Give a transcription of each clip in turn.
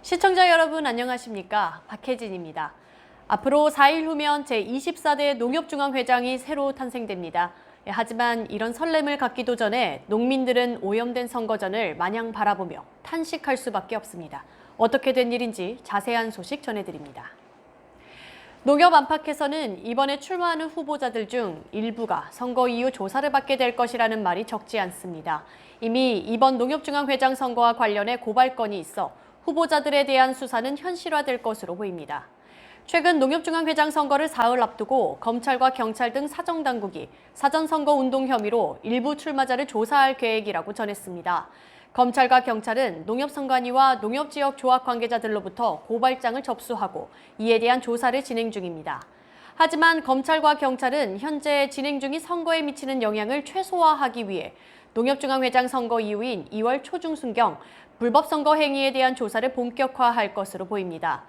시청자 여러분 안녕하십니까? 박혜진입니다. 앞으로 4일 후면 제24대 농협중앙회장이 새로 탄생됩니다. 하지만 이런 설렘을 갖기도 전에 농민들은 오염된 선거전을 마냥 바라보며 탄식할 수밖에 없습니다. 어떻게 된 일인지 자세한 소식 전해드립니다. 농협 안팎에서는 이번에 출마하는 후보자들 중 일부가 선거 이후 조사를 받게 될 것이라는 말이 적지 않습니다. 이미 이번 농협중앙회장 선거와 관련해 고발건이 있어 후보자들에 대한 수사는 현실화될 것으로 보입니다. 최근 농협중앙회장 선거를 사흘 앞두고 검찰과 경찰 등 사정당국이 사전선거 운동 혐의로 일부 출마자를 조사할 계획이라고 전했습니다. 검찰과 경찰은 농협선관위와 농협지역 조합 관계자들로부터 고발장을 접수하고 이에 대한 조사를 진행 중입니다. 하지만 검찰과 경찰은 현재 진행 중인 선거에 미치는 영향을 최소화하기 위해 농협중앙회장 선거 이후인 2월 초중순경 불법 선거 행위에 대한 조사를 본격화할 것으로 보입니다.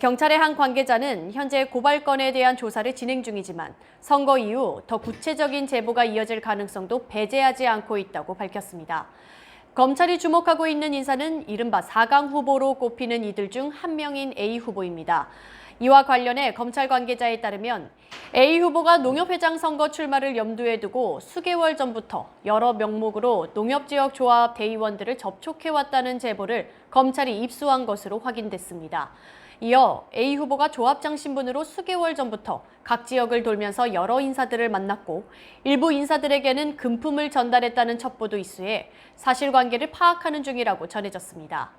경찰의 한 관계자는 현재 고발건에 대한 조사를 진행 중이지만 선거 이후 더 구체적인 제보가 이어질 가능성도 배제하지 않고 있다고 밝혔습니다. 검찰이 주목하고 있는 인사는 이른바 4강 후보로 꼽히는 이들 중 한 명인 A 후보입니다. 이와 관련해 검찰 관계자에 따르면 A 후보가 농협회장 선거 출마를 염두에 두고 수개월 전부터 여러 명목으로 농협지역 조합 대의원들을 접촉해왔다는 제보를 검찰이 입수한 것으로 확인됐습니다. 이어 A 후보가 조합장 신분으로 수개월 전부터 각 지역을 돌면서 여러 인사들을 만났고 일부 인사들에게는 금품을 전달했다는 첩보도 있수해 사실관계를 파악하는 중이라고 전해졌습니다.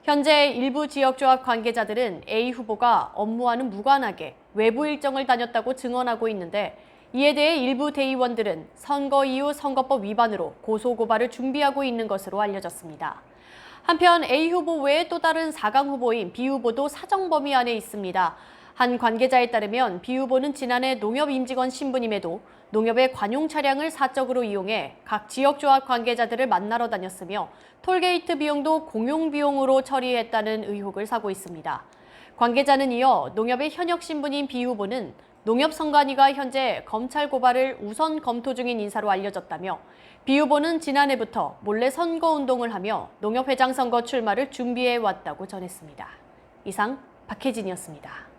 현재 일부 지역조합 관계자들은 A 후보가 업무와는 무관하게 외부 일정을 다녔다고 증언하고 있는데 이에 대해 일부 대의원들은 선거 이후 선거법 위반으로 고소고발을 준비하고 있는 것으로 알려졌습니다. 한편 A 후보 외에 또 다른 4강 후보인 B 후보도 사정 범위 안에 있습니다. 한 관계자에 따르면 B 후보는 지난해 농협 임직원 신분임에도 농협의 관용 차량을 사적으로 이용해 각 지역조합 관계자들을 만나러 다녔으며 톨게이트 비용도 공용 비용으로 처리했다는 의혹을 사고 있습니다. 관계자는 이어 농협의 현역 신분인 B 후보는 농협선관위가 현재 검찰 고발을 우선 검토 중인 인사로 알려졌다며 B 후보는 지난해부터 몰래 선거운동을 하며 농협회장 선거 출마를 준비해왔다고 전했습니다. 이상 박혜진이었습니다.